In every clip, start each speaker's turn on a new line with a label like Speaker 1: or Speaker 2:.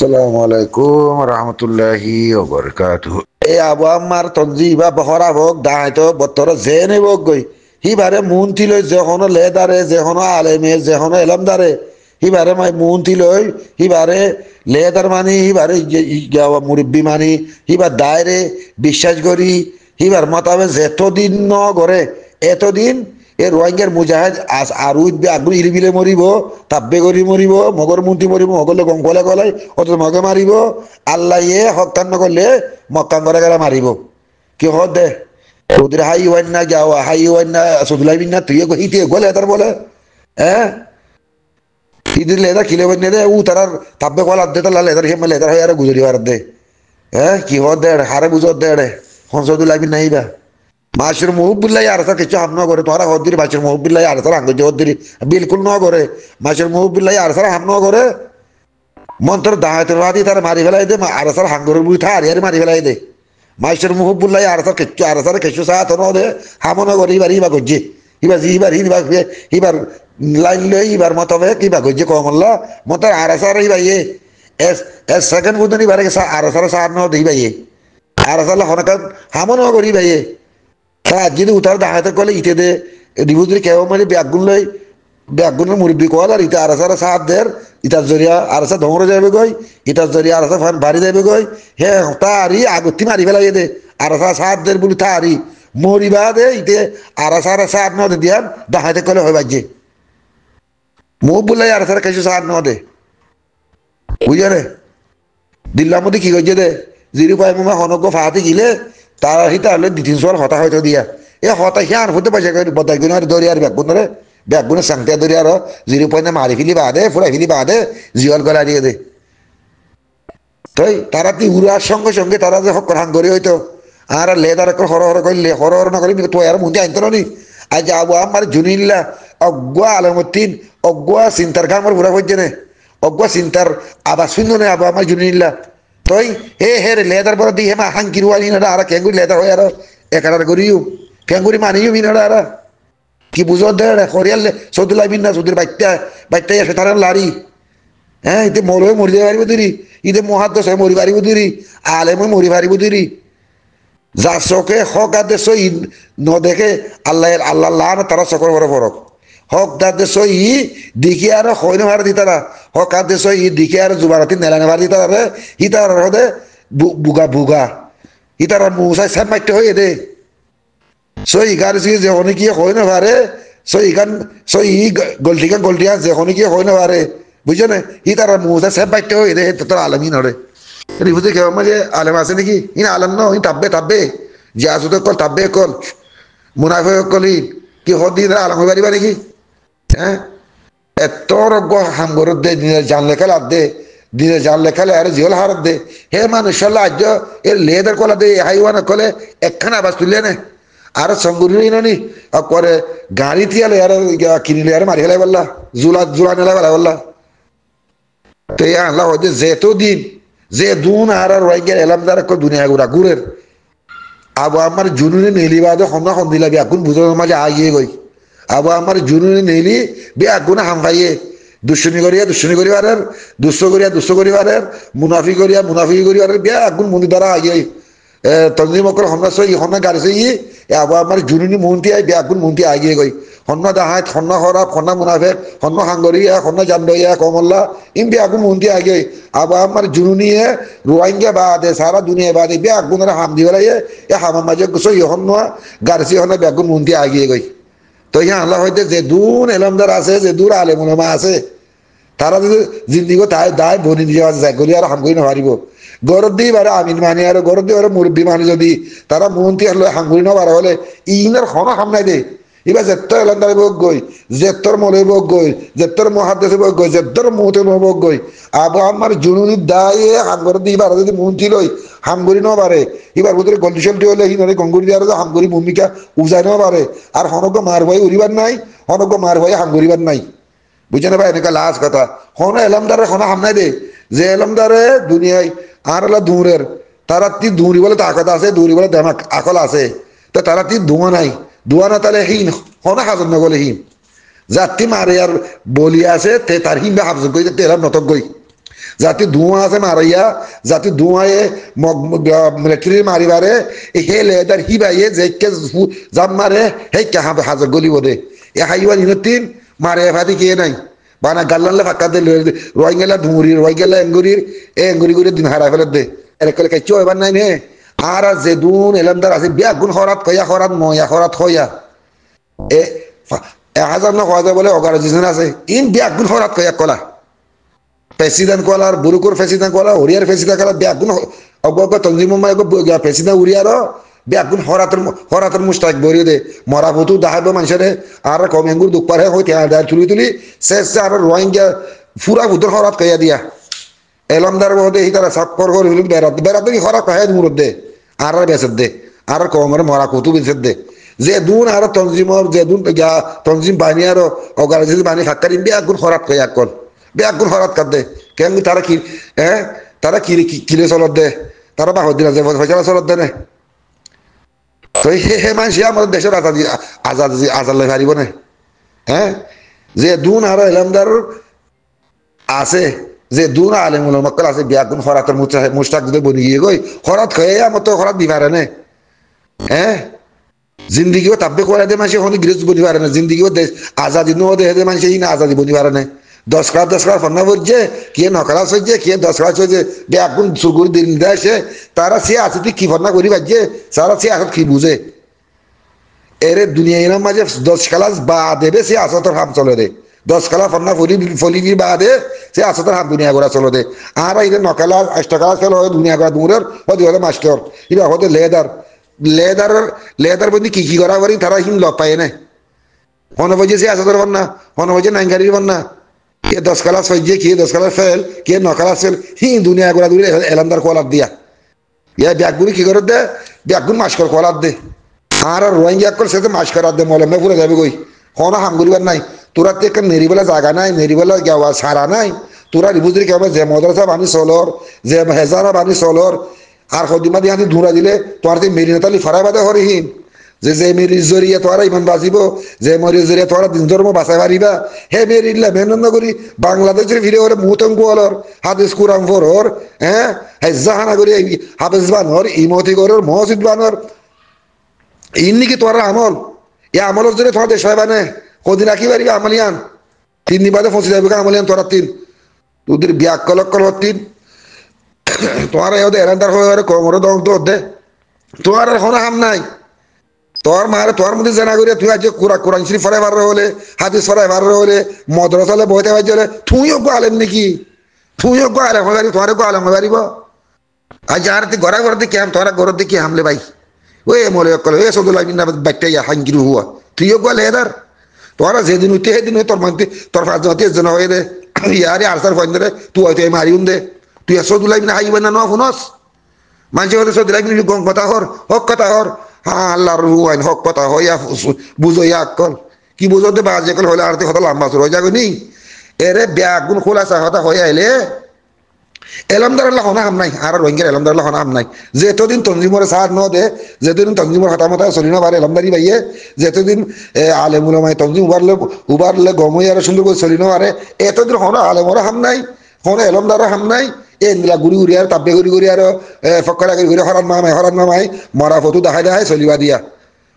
Speaker 1: আসসালামু আলাইকুম রহমতুল্লাহি ওবরকাতুহু। এই আবু আম্মার তঞ্জি বা বহরা হোক দাঁড়াইতো বত্তর জেনে হোক গই হিবারে মুন তিলই যখন লেদারে যখন আলেমে যখন এলমদারে হিবারে মাই মুন তিলই হিবারে লেদার মানি হিবারে মুরব্বী মানি হিবার দায়রে বিশ্বাস করি হিবার মতাবে যেতদিন ন করে এতদিন এ রোহিঙ্গার মুজাহিদ আর উঠবে আগুন ইলিবিলে মরিব তাব্বে করি মরিব মগর মুন্তি মরিব মগলে গঙ্গলে গলাই অত মগে মারিব আল্লাহ ইয়ে হকান নগরলে মক্কান করে গেলে মারিব কি হদ দে ওদের হাই ওয়ান না যাওয়া হাই ওয়ান না সুদলাই বিন না তুই হিতে গলে তার বলে হ্যাঁ ইদির লেদার কিলে বন দে উ তার তাব্বে কল দে তার লেদার হেমে লেদার হয়ে আর গুজরি বার দে হ্যাঁ কি হদ দে হারে বুঝত দে হংসদুল্লাহ বিন নাইবা মাসুর মুহব্বুল্লাহ আর কিছু হাম ন করে তোরা হদ্দিরি মাসুর মুহব্বুল্লাহ আর আঙ্গুজ হদ্দিরি বিলকুল ন করে মাসুর মুহব্বুল্লাহ আর হাম ন করে মন্ত্র দাহাতের বাদি তারা মারি ফেলাই দে আর হাঙ্গুরের বুই থা আর মারি ফেলাই দে মাসুর মুহব্বুল্লাহ আর কিচ্ছু আর কিছু সাথ ন দে হাম ন করে ইবার ইবা গজ্জে ইবার ইবার লাইন লই ইবার মতবে কিবা গজ্জে কমল্লা মত আর ইবা ইয়ে এস সেকেন্ড বুধন ইবারে আর সার ন দে ইবা ইয়ে আর হনকা হাম ন করি ভাইয়ে যদি উতার দাহাতে কলে ইতে দে ডিবুদ্রি কেউ মানে ব্যাগুনের মুরব্বী কল আর ইটা আরসারা সাত দের ইটার জরিয়া আরসা ধমরে যাবে গই ইটার জরিয়া আরসা ফান বাড়ি যাবে গই হে তারি আগতি মারি ফেলাই দে আরসা সাত দের বলি তারি মরিবা দে ইতে আরসারা সাত ন দে দিয়ান দাহাতে কলে হয় বাজে মুখ বললাই আরসারা কিছু সাত ন দে বুঝে রে দিল্লার মধ্যে কি করছে দে জিরো পাই মামা হনক ফাহাতে গিলে তারা হিতা হলে 2-3 হতা হয়তো দিয়া এ হতা হিয়ার হতে পারছে বদাই গুণ আর দরিয়ার ব্যাগুনে সাংতে দরিয়ার 0 মারি ফিলি বাদে ফুলাই ফিলি বাদে জিওল গলা দিয়ে দে তাই তারা কি উড়ার সঙ্গে সঙ্গে তারা যে হক হাং করে হইতো আর লেদার হর হর করলে হর হর না করি তো আর মুন্দি আনতো নি আজ আবু আমার জুনিল্লা অগুয়া আলমদ্দিন অগুয়া চিন্তার কামর ঘুরা হচ্ছে না অগুয়া চিন্তার আবার শূন্য নেই আবু আমার জুনিল্লা তই হে লেদার পর দিয়ে মা হাং কিরুয়ানি না আর কেঙ্গুরি লেদার হয় আর একার করিও কেঙ্গুরি মানিও মিনারা আর কি বুঝো দে হরিয়াল সৌদুল্লাহ বিন না সুদের বাইত্যা এসে তারা লারি হ্যাঁ ইতে মরে মরি যাই পারিব দিরি ইতে মহাদ্দস হয়ে মরি পারিব দিরি আলেমে মরি পারিব দিরি যার চোখে হক আদেশ ন দেখে আল্লাহ লান তারা চকর বড় ফরক হক দাদেশ ই দিকে আর হয় না দিতারা হক আদেশ ই দিকে আর জুবারাতি নেলানে ভার দিতারা হিতার হদে বুগা হিতার মুসাই স্যাপ মারতে হয়ে দে সই গার যে অনেকে হয় না পারে সই গান সই গল্টিকা যে অনেকে হয় না পারে বুঝছো না হিতার মুসাই স্যাপ মারতে হয়ে দে তোর আলমী নড়ে বুঝে কেউ যে আলেম আছে নাকি ইন আলম ন তাব্বে যে আসু তো কল তাব্বে কল মুনাফে কলি কি হদিন আলম হয়ে পারিবা নাকি হ্যাঁ এত রোগ হামগর দে দিনের জান লেখালে আর দে দিনের জান লেখালে আর জিওল হারত দে হে মানুষ আজ এর লেদার কলা দে হাইওয়ানা কলে একখানা আবাজ তুললে না আর সঙ্গুরি নি পরে গাড়ি তিয়ালে আর কিনিলে আর মারি ফেলাই বললা জুলা নেলা বেলা বললা তো আল্লাহ হয়তো যেতদিন যে দুন আর রোহিঙ্গার এলামদার দুনিয়া গুড়া গুড়ের আবু আমার জুনুনি নেলি বাদে হন্না হন্দিলা এখন বুঝার মাঝে আগিয়ে গই আবু আমার জুনুনি নেলি বে আগুনে হাম খাইয়ে দুশ্মনী করিবার দুষ্ট করিবার মুনাফি করিবার বে আগুন মন্দির দ্বারা আগিয়ে তঞ্জি মকর হন্না সই হন্না গাড়ি সই আবু আমার জুনুনি মন্ত্রী আই বে আগুন মন্ত্রী আগিয়ে গই হন্না দাহাত হন্না হরাপ হন্না মুনাফে হন্না হাঙ্গরিয়া হন্না জানডইয়া কমল্লা ইম বে আগুন মন্ত্রী আগে আবু আমার জুনুনিয়ে রোহিঙ্গা বাদে সারা দুনিয়া বাদে বে আগুনের হাম দিবেলাইয়ে এ হামার মাঝে সই হন্না গাড়ি হন্না বে আগুন মন্ত্রী আগিয়ে গই তো ইয়া আল্লাহ হইতে যে দূর এলমদার আছে যে দূর আলেম উলামা আছে তারা যদি জিন্দিগো তাই দায় বনি দিয়ে যায় গলি আর হাম করি না পারিব গরদ দিয়ে বারে আমিন মানি আর গরদ দিয়ে বারে মুরব্বী মানি যদি তারা মন্ত্রী হলে হাঙ্গুরি না পারা হলে ইনার হন হাম নাই দে এবার যেত্তর এলান্দারে বক গই যেত্তর মলে বক গই যেত্তর মহাদেশে বক গই যেত্তর মুহতে বক গই আবু আমার জুনুনির দায়ে হাঙ্গর দিয়ে বারে যদি মন্ত্রী লই হামগুড়ি ন পারে এবার ওদের গল্টি সল্টি হলে হিনারে গঙ্গুরি দিয়ে হামগুড়ি ভূমিকা উজাই ন পারে আর হনক মার ভয়ে উড়িবার নাই হনক মার ভয়ে হামগুড়িবার নাই বুঝে না ভাই এনেকা লাস্ট কথা হন এলামদারে হন হাম নাই দে যে এলামদারে দুনিয়ায় আর হলো দূরের তারা তি দূরি বলে তাকত আছে দূরি বলে দেমাক আকল আছে তো তারা তি ধোঁয়া নাই ধোঁয়া না তাহলে হীন হন হাজত নগলে হীন যাত্রী মারে আর বলি আছে তার হিম হাফজ গই তেলাম নতক গই জাতি ধোঁয়া আছে মারাইয়া জাতি ধোঁয়ায় মিলিটারি মারিবারে হে লেদার হিবাইয়ে যে জাম মারে হে কে হাজার গলিব দে এ হাইওয়ান ইনতিন মারে ফাদি কে নাই বানা গাল্লানলে ফাক্কা দে রোহিঙ্গালা ধুমুরি রোহিঙ্গালা এঙ্গুরির এ এঙ্গুরি করে দিন হারা ফেলে দে এর কলে কাইছো এবার নাই নে আর যে দুন এলামদার আছে বিয়া গুণ হরাত কয়া হরাত ময়া হরাত হয়া এ 1000 না কয় বলে অর্গানাইজেশন আছে ইন বিয়া গুণ হরাত কয়া কলা প্রেসিডেন্ট কলার বুরুকুর প্রেসিডেন্ট কলা ওরিয়ার প্রেসিডেন্ট কলা বিয়া গুণ অগগ তনজিমুম্মা এগো প্রেসিডেন্ট ওরিয়ার বিয়া গুণ হরাতের মুস্তাক বরি দে মরা ভুতু দাহাব মানুষরে আর কমেঙ্গুর দুঃখ পারে হইতে আর তুলি তুলি শেষ আর রোহিঙ্গা ফুরা ভুতর হরাত কয়া দিয়া এলমদার মধ্যে হি তারা সাক্কর করে বেড়াতে কি হরাত কয়া মুরদ দে আর বেসত দে আর কমের মরা কুতু বেসত দে যে দুন আর তনজিমর যে দুন তনজিম বাহিনী আর অর্গানাইজেশন বাহিনী ফাক্কারিন বিয়া গুণ হরাত কয়া কল বেগুন হরাত কাট দে কেন তারা কি হ্যাঁ তারা কি কিলে চলত দে তারা বাহর দিন আছে ফয়সালা চলত দে নে তো হে মানুষ আমাদের দেশের আজাদ লাই পারিব না হ্যাঁ যে দুন আর এলামদার আছে যে দুন আলেমুল মক্কল আছে বেগুন হরাতের মুস্তাক যদি বনি গিয়ে গই হরাত খয়ে আমার তো হরাত দিবারে নে হ্যাঁ জিন্দিগিও তাব্বে করে দে মানুষ হনি গৃহস্থ বনি পারে না জিন্দিগিও দেশ আজাদি নো দে মানুষ এই না আজাদি বনি পারে না 10 ক্লাস ফন্না বলছে কে 9 ক্লাস হয়েছে কে 10 ক্লাস হয়েছে বেগুন সুগুর দিন দেশে তারা সে আছে তুই কি ফন্না করি বাজছে সারা সে আসত কি বুঝে এর দুনিয়া এর মাঝে 10 ক্লাস বা দেবে সে আসতর হাম চলে দে 10 ক্লাস ফন্না ফলি বাদে সে আসতর হাম দুনিয়া গোড়া চলে দে আর এই 9 ক্লাস 8 ক্লাস ফেল হয় দুনিয়া গোড়া দূরের হতে মাস্টার ইবা হতে লেদার বন্ধু কি করা করি তারা হিম লপ পায় না হন বজে সে আসতর ফন্না হন বজে নাইগারির ফন্না কে 10 ক্লাস হয়ে কে 10 ক্লাস ফেল কে 9 ক্লাস ফেল হি দুনিয়া গোড়া দূরে এলামদার কলার দিয়া ইয়া ব্যাগগুলি কি করে দে ব্যাগগুন মাস্কর কলার দে আর রোহিঙ্গা কল সে মাস করার দে মলমে পুরে যাবে কই কোনো হাম করিবার নাই তোরা তো একটা নেরিবেলা জায়গা নাই নেরিবেলা গাওয়া সারা নাই তোরা রিবুজরি কেমন যে মদরসা বানি চলর যে হেজারা বানি চলর আর সদিমা দিয়ে ধুরা দিলে তোমার যে মেরিনাতালি ফরাই বাদে হরিহীন যে মেরির জরিয়া তোরা ইমান বাঁচিব যে মেরির জরিয়া তোরা দিন ধর্ম বাঁচাই পারিবা হে মেরিল্লা মেহনত করি বাংলাদেশের ফিরে ওরে মুতঙ্কু অলর হাদিস কুরাম ফোর হ্যাঁ হেজাহানা করি হাফেজ বানর ইমতি করর মসজিদ বানর ইন্নি কি তোরা আমল এ আমলের জন্য তোমার দেশ হয় বানে কদিন রাখি পারিবা আমলিয়ান 3 দিন বাদে পৌঁছে যাবে আমলিয়ান তোরা 3 তোদের ব্যাগ কলকল 3 তোরা ওদের এরান্দার হয়ে কোমর দম তো দে তোর কোনো হাম নাই তোর মারে তোর মধ্যে জানা করি তুই আজ কোরআন শরীফ ফরাই বার হলে হাদিস ফরাই বার হলে মদ্রাসালে বইতে পারছি হলে তুইও গো আলেম নাকি তুইও গো আলেম হয়ে তোরে গো আলেম হয়ে পারিব আর যার তুই ঘরে ঘরে দিয়ে হাম তোরা ঘর দিয়ে হামলে ভাই ওই মলে কলে ওই সদুল্লাহ বাচ্চা ইয়া হাঙ্গির হুয়া তুইও গো লেদার তোরা যেদিন উঠতে সেদিন তোর মধ্যে তোর ফাঁসতে জন হয়ে দে ইয়ারে আরসার ফোন দে তুই হয়তো মারিউন দে তুই সদুল্লাহ হাইবেন না শুনস মানুষ হয়তো সদুল্লাহ গং কথা হর হক কথা হর হ্যাঁ আল্লাহর রুয়াইন হক কথা হইয়া বুঝো কল কি বুঝো দে বাজে কল হইলে আর কথা লম্বা শুরু হয়ে যাবে নি এরে ব্যাগুন খোলাসা হতা হয়ে আইলে এলমদার হনা হাম নাই আর রোহিঙ্গার এলমদার হনা হাম নাই যেতদিন তঞ্জিমর সার ন দে যেতদিন তঞ্জিমর হতামতা চলি না পারে এলমদারি বাইয়ে যেতদিন আলেমুলমাই তঞ্জিম উবারলে গমই আর সুন্দর করে চলি না পারে এতদিন হনা আলেমর হাম নাই হনা এলমদার হাম নাই এ নিলা গুড়ি গুড়ি আর তাব্বে গুড়ি আর ফকরা গুড়ি হরান মামাই মরা ফটো দেখাই চলিবা দিয়া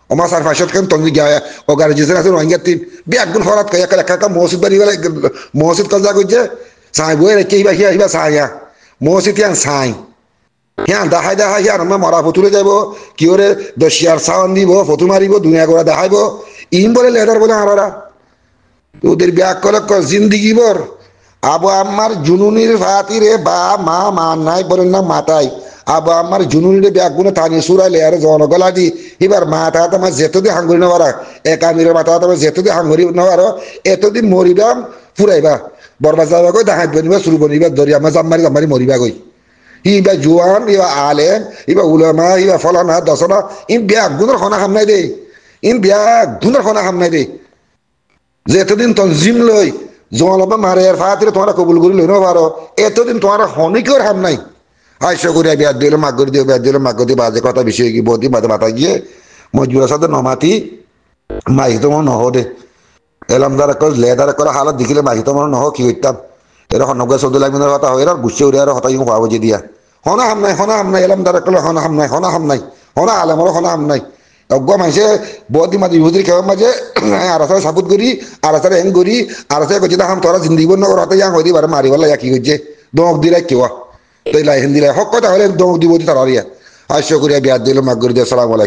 Speaker 1: ওমা সার ফাঁসত কেন তঞ্জি গিয়া অর্গানাইজেশন আছে রোহিঙ্গার 3 বেগুন হরাত কয়া একা মসজিদ বাড়ি গেলে মসজিদ কজা করছে চাই বই রেখে আহিবা চাইয়া মসজিদ ইয়ান চাই হ্যাঁ দেখাই ইয়ার আমরা মরা ফতুলে যাব কি ওরে দশিয়ার চাওয়ান দিব ফটো মারিব দুনিয়া করে দেখাইব ইন বলে লেদার বলে আরারা ওদের ব্যাগ কলক জিন্দিগি বর আবু আমার জুনুনির ভাতিরে বা মা নাই বলেন না মাতাই আবু আমার জুনুনির ব্যাগ গুলো থানি সুরাইলে আর জনগলা দি এবার মাথা তোমার যেতদিন হাঙ্গুরি নেওয়ারা একামিরের মাথা তোমার যেতদিন হাঙ্গুরি নেওয়ার এতদিন মরিবাম ফুরাইবা বরবাদ যাবা গই দেখাই বনিবা শুরু বনিবা ধরি আমার জাম্মারি মরিবা গই ইবা জোয়ান ইবা আলেম ইবা উলামা ইবা ফলানা দশনা ইন ব্যাগ গুণের খনা হাম নাই দে ইন ব্যাগ গুণের খনা হাম নাই দে যেতদিন তনজিম লই জলবা মারে আর ফাতিরে তোমরা কবুল করি লই না পারো এতদিন তোমার হনিকের হাম নাই আইসা করে বিয়াদ দিলে মাগ করে দিও বিয়াদ দিলে মাগ করে দিয়ে বাজে কথা বিষয় কি বদি বাদে মাথা গিয়ে মজুরের সাথে নমাতি মাহি তোমার নহ দে এলামদার লেদার করে হালত দেখিলে মাহি তোমার নহ কি করতাম এর হনগে সৌদি লাগমিনের কথা হয়ে আর গুছে উড়ে আর হতাই হওয়া বুঝে দিয়া হনা হাম নাই এলাম দাঁড়া করলে হনা হাম নাই হনা আলেমর হনা হাম নাই অজ্ঞ মাইসে বহুত মাঝে ইহুদির কেমন মাঝে আর আসারে সাপুত করি আর আসারে হেং করি আর আসারে কইছে হাম তোরা জিন্দিগি নগর হতে ইয়াং হইদি বারে মারি বলা কি কইছে দমক দিলাই কেওয়া তাইলাই হিন্দিলাই হক কথা হলে দমক দিব তারা আসো করিয়া বিয়ার দিল মাগ করে দিয়ে সালাম আলাইকুম।